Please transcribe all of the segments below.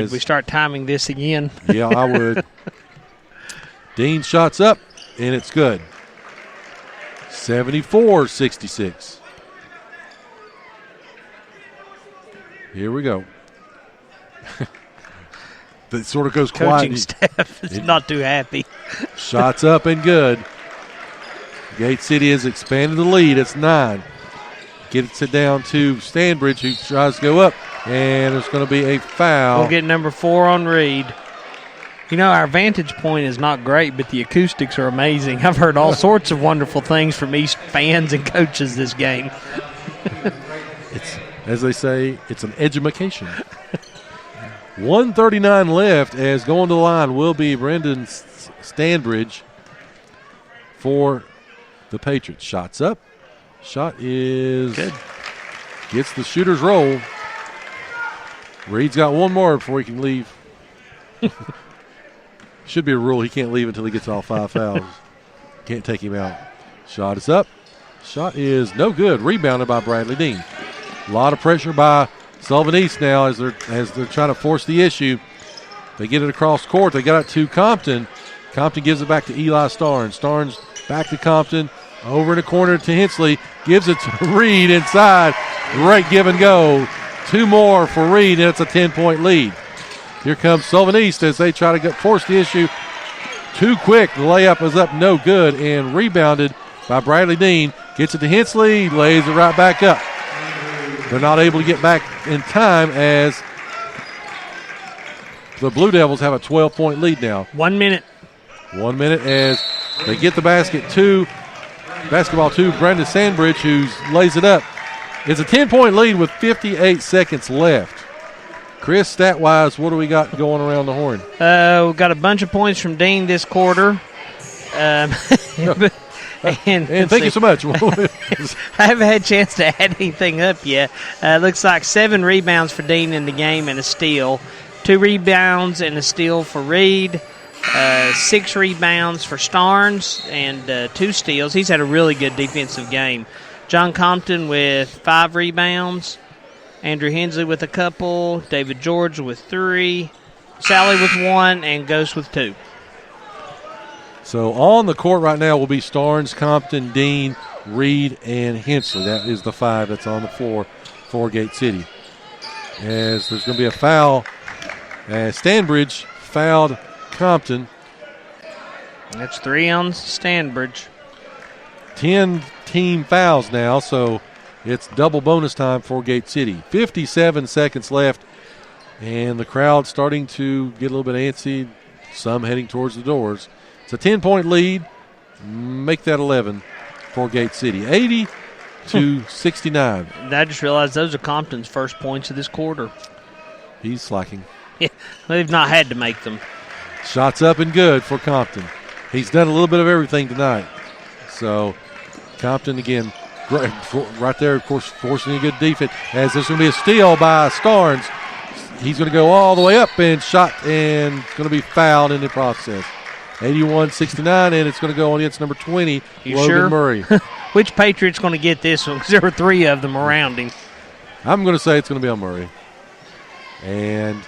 Should we start timing this again? Yeah, I would. Dean shots up, and it's good. 74-66. Here we go. That sort of goes quiet. Coaching staff is not too happy. Shots up and good. Gate City has expanded the lead. It's 9. Gets it down to Stanbridge, who tries to go up, and there's going to be a foul. We'll get number 4 on Reed. You know, our vantage point is not great, but the acoustics are amazing. I've heard all sorts of wonderful things from East fans and coaches this game. It's, as they say, it's an edumacation. 1:39 left, as going to the line will be Brendan Stanbridge for the Patriots. Shots up. Shot is good. Gets the shooter's roll. Reed's got one more before he can leave. Should be a rule he can't leave until he gets all 5 fouls. Can't take him out. Shot is up. Shot is no good. Rebounded by Bradley Dean. A lot of pressure by Sullivan East now as they're trying to force the issue. They get it across court. They got it to Compton. Compton gives it back to Eli Starnes. Starnes back to Compton. Over in the corner to Hensley. Gives it to Reed inside. Great give and go. 2 more for Reed, and it's a 10-point lead. Here comes Sullivan East as they try to force the issue. Too quick. The layup is up no good and rebounded by Bradley Dean. Gets it to Hensley. Lays it right back up. They're not able to get back in time as the Blue Devils have a 12-point lead now. 1 minute. 1 minute as they get the basketball to Brendan Sandbridge, who lays it up. It's a 10-point lead with 58 seconds left. Chris, stat-wise, what do we got going around the horn? We've got a bunch of points from Dean this quarter. And thank you so much. I haven't had a chance to add anything up yet. Looks like 7 rebounds for Dean in the game and a steal. 2 rebounds and a steal for Reed. 6 rebounds for Starnes and 2 steals. He's had a really good defensive game. John Compton with 5 rebounds. Andrew Hensley with a couple. David George with 3. Sally with 1 and Ghost with 2. So on the court right now will be Starnes, Compton, Dean, Reed, and Hensley. That is the 5 that's on the floor for Gate City. As there's going to be a foul as Stanbridge fouled Compton. That's 3 on Stanbridge. 10 team fouls now, so it's double bonus time for Gate City. 57 seconds left, and the crowd starting to get a little bit antsy, some heading towards the doors. It's a 10-point lead. Make that 11 for Gate City. 80-69. I just realized those are Compton's first points of this quarter. He's slacking. Yeah, they've not had to make them. Shots up and good for Compton. He's done a little bit of everything tonight. So Compton again, right there, of course, forcing a good defense. As there's going to be a steal by Starnes. He's going to go all the way up and shot and going to be fouled in the process. 81-69, and it's going to go on against number 20, Logan sure? Murray. Which Patriot's going to get this one? Because there were 3 of them around him. I'm going to say it's going to be on Murray. And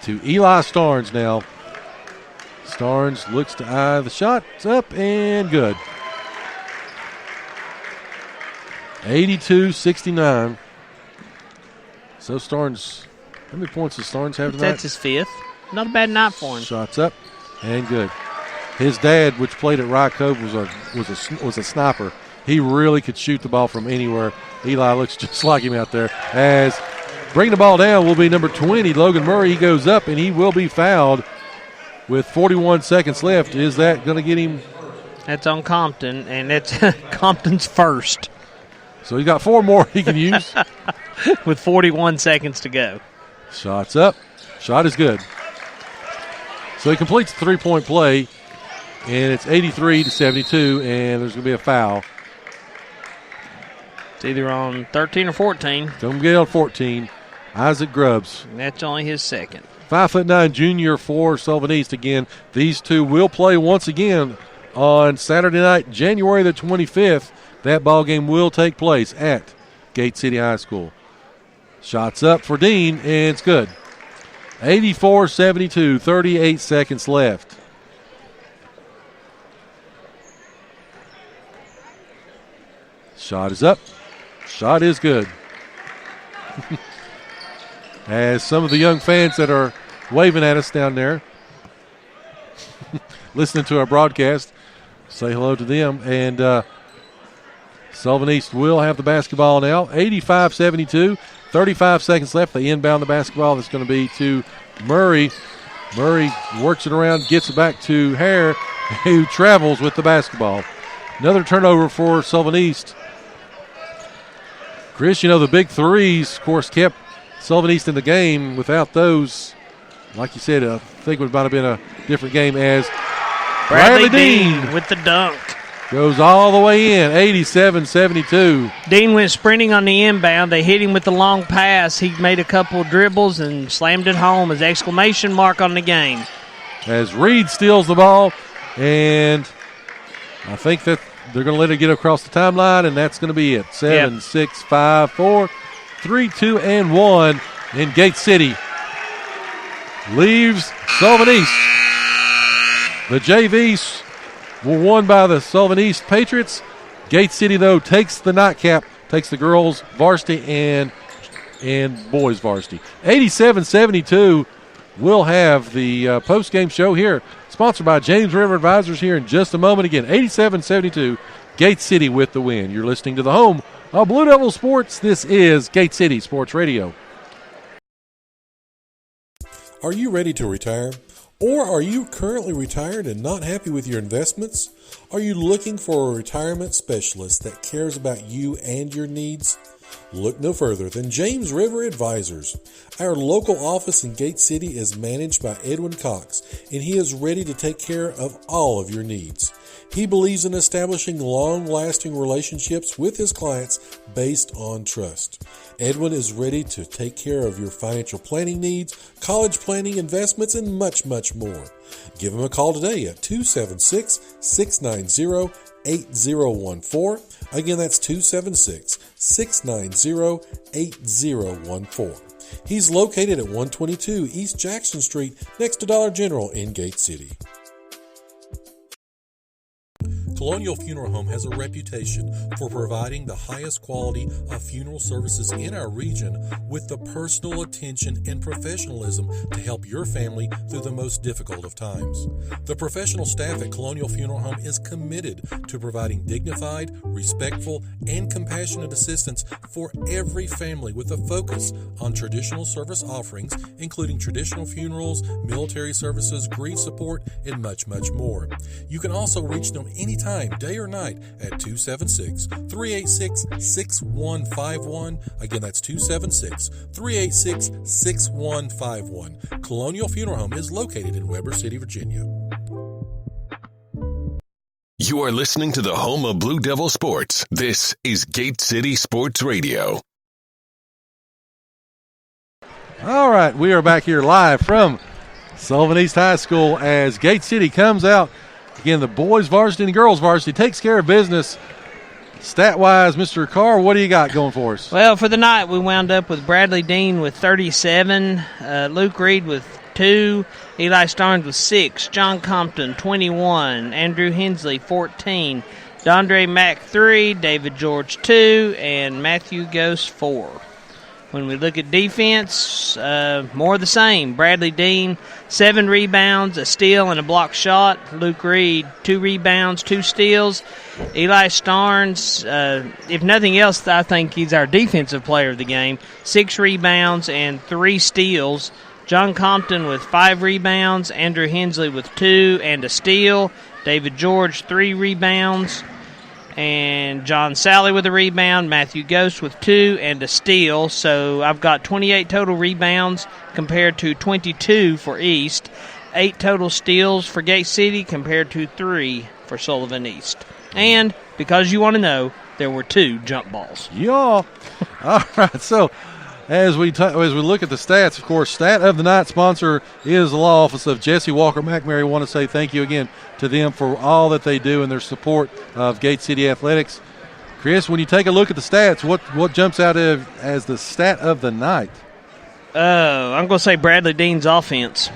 to Eli Starnes now. Starnes looks to eye the shot. It's up and good. 82-69. So Starnes, how many points does Starnes have tonight? That's his 5th. Not a bad night for him. Shots up and good. His dad, which played at Rye Cove, was a sniper. He really could shoot the ball from anywhere. Eli looks just like him out there. As bringing the ball down will be number 20, Logan Murray. He goes up and he will be fouled with 41 seconds left. Is that going to get him? That's on Compton, and that's Compton's first. So he's got 4 more he can use. With 41 seconds to go. Shots up. Shot is good. So he completes the 3-point play, and it's 83-72, and there's going to be a foul. It's either on 13 or 14. Don't get on 14. Isaac Grubbs. And that's only his second. 5'9" junior for Sullivan East. Again, these two will play once again on Saturday night, January the 25th. That ball game will take place at Gate City High School. Shots up for Dean, and it's good. 84-72, 38 seconds left. Shot is up. Shot is good. As some of the young fans that are waving at us down there, listening to our broadcast, say hello to them. And Sullivan East will have the basketball now. 85-72, 35 seconds left. They inbound the basketball. That's going to be to Murray. Murray works it around, gets it back to Hare, who travels with the basketball. Another turnover for Sullivan East. Chris, the big threes, of course, kept Sullivan East in the game. Without those, like you said, I think it would have been a different game as Bradley Dean with the dunk. Goes all the way in, 87-72. Dean went sprinting on the inbound. They hit him with the long pass. He made a couple dribbles and slammed it home as exclamation mark on the game. As Reed steals the ball, and I think that they're going to let it get across the timeline, and that's going to be it. 7, 6, 5, 4, 3, 2, and 1 in Gate City. Leaves Sullivan East. The JVs were won by the Sullivan East Patriots. Gate City, though, takes the nightcap, takes the girls' varsity and boys' varsity. 87-72. We'll have the post-game show here, sponsored by James River Advisors here in just a moment. Again, 87-72, Gate City with the win. You're listening to the home of Blue Devil Sports. This is Gate City Sports Radio. Are you ready to retire? Or are you currently retired and not happy with your investments? Are you looking for a retirement specialist that cares about you and your needs? Look no further than James River Advisors. Our local office in Gate City is managed by Edwin Cox, and he is ready to take care of all of your needs. He believes in establishing long-lasting relationships with his clients based on trust. Edwin is ready to take care of your financial planning needs, college planning, investments, and much, much more. Give him a call today at 276-690-8014. Again, that's 276-690-8014. He's located at 122 East Jackson Street next to Dollar General in Gate City. Colonial Funeral Home has a reputation for providing the highest quality of funeral services in our region with the personal attention and professionalism to help your family through the most difficult of times. The professional staff at Colonial Funeral Home is committed to providing dignified, respectful, and compassionate assistance for every family with a focus on traditional service offerings, including traditional funerals, military services, grief support, and much, much more. You can also reach them anytime, day or night, at 276-386-6151. Again, that's 276-386-6151. Colonial Funeral Home is located in Weber City, Virginia. You are listening to the home of Blue Devil Sports. This is Gate City Sports Radio. All right, we are back here live from Sullivan East High School as Gate City comes out. Again, the boys varsity and the girls varsity takes care of business. Stat-wise, Mr. Carr, what do you got going for us? Well, for the night, we wound up with Bradley Dean with 37, Luke Reed with 2, Eli Starnes with 6, John Compton 21, Andrew Hensley 14, Dondre Mack 3, David George 2, and Matthew Ghost 4. When we look at defense, more of the same. Bradley Dean, 7 rebounds, a steal, and a block shot. Luke Reed, 2 rebounds, 2 steals. Eli Starnes, if nothing else, I think he's our defensive player of the game. 6 rebounds and 3 steals. John Compton with 5 rebounds. Andrew Hensley with 2 and a steal. David George, 3 rebounds. And John Sally with a rebound, Matthew Ghost with 2 and a steal. So I've got 28 total rebounds compared to 22 for East. 8 total steals for Gate City compared to 3 for Sullivan East. And because you want to know, there were 2 jump balls. Yeah. All right, so as we look at the stats, of course, Stat of the Night sponsor is the law office of Jesse Walker McMurray. I want to say thank you again to them for all that they do and their support of Gate City Athletics. Chris, when you take a look at the stats, what jumps out as the Stat of the Night? I'm going to say Bradley Dean's offense.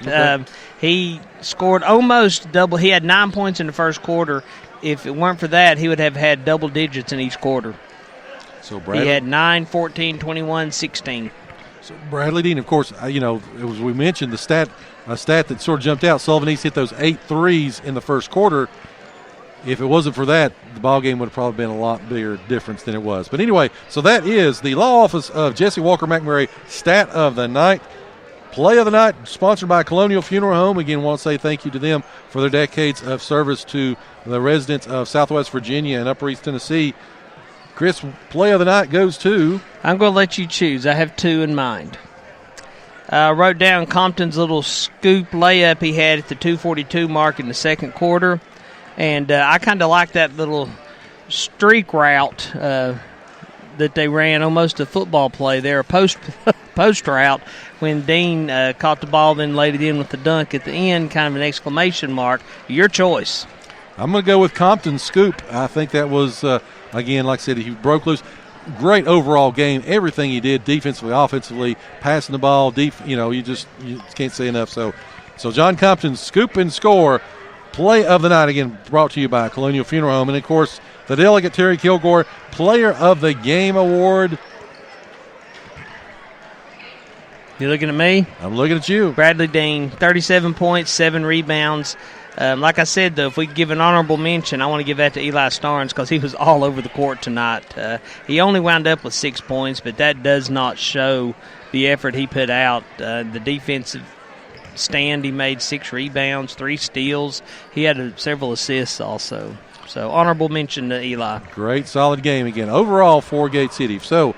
Okay. He scored almost double. He had 9 points in the first quarter. If it weren't for that, he would have had double digits in each quarter. So Bradley, he had 9, 14, 21, 16. So Bradley Dean, of course, as we mentioned, a stat that sort of jumped out. Sullivan East hit those 8 threes in the first quarter. If it wasn't for that, the ball game would have probably been a lot bigger difference than it was. But anyway, so that is the Law Office of Jesse Walker McMurray Stat of the Night. Play of the Night, sponsored by Colonial Funeral Home. Again, want to say thank you to them for their decades of service to the residents of Southwest Virginia and Upper East Tennessee. Chris, Play of the Night goes to... I'm going to let you choose. I have 2 in mind. I wrote down Compton's little scoop layup he had at the 2:42 mark in the second quarter. And I kind of like that little streak route that they ran, almost a football play there, a post route, when Dean caught the ball, then laid it in with the dunk at the end, kind of an exclamation mark. Your choice. I'm going to go with Compton's scoop. I think that was, again, like I said, he broke loose. Great overall game. Everything he did, defensively, offensively, passing the ball, you can't say enough. So John Compton's scoop and score. Play of the Night, again, brought to you by Colonial Funeral Home. And, of course, the delegate, Terry Kilgore, Player of the Game Award. You looking at me? I'm looking at you. Bradley Dean, 37 points, 7 rebounds. Like I said, though, if we give an honorable mention, I want to give that to Eli Starnes because he was all over the court tonight. He only wound up with 6 points, but that does not show the effort he put out. The defensive stand, he made 6 rebounds, 3 steals. He had several assists also. So honorable mention to Eli. Great, solid game again. Overall for Gate City. So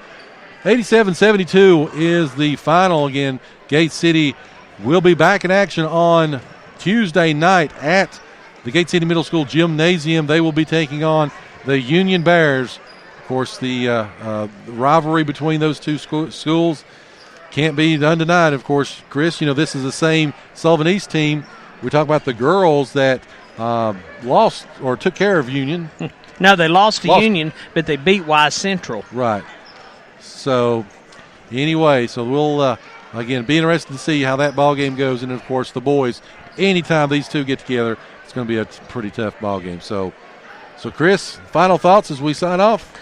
87-72 is the final again. Gate City will be back in action on Tuesday night at the Gate City Middle School Gymnasium. They will be taking on the Union Bears. Of course, the rivalry between those two schools can't be undenied, of course. Chris, this is the same Sullivan East team. We talk about the girls that lost or took care of Union. No, they lost to Union, but they beat Wise Central. Right. So, anyway, we'll, again, be interested to see how that ball game goes. And, of course, the boys, anytime these two get together, it's going to be a pretty tough ball game. So Chris, final thoughts as we sign off?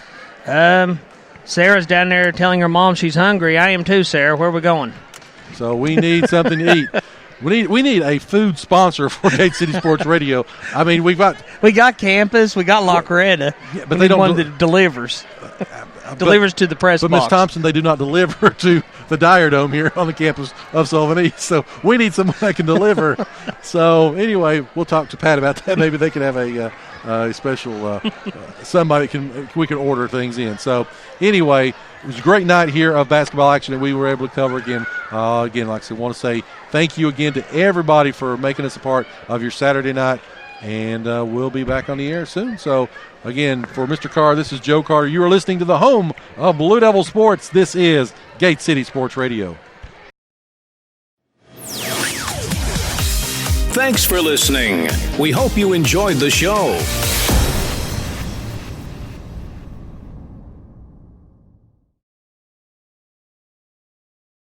Sarah's down there telling her mom she's hungry. I am too, Sarah. Where are we going? So we need something to eat. We need a food sponsor for Gate City Sports Radio. I mean, we got Campus, we got La Coretta, but they don't one that delivers. Delivers to the press box. But Ms. Thompson, they do not deliver to the Dyer Dome here on the campus of Sullivan East. So we need someone that can deliver. So anyway, we'll talk to Pat about that. Maybe they can have a special somebody we can order things in. So anyway, it was a great night here of basketball action that we were able to cover again. Again, like I said, I want to say thank you again to everybody for making us a part of your Saturday night. And we'll be back on the air soon. So, again, for Mr. Carr, this is Joe Carter. You are listening to the home of Blue Devil Sports. This is Gate City Sports Radio. Thanks for listening. We hope you enjoyed the show.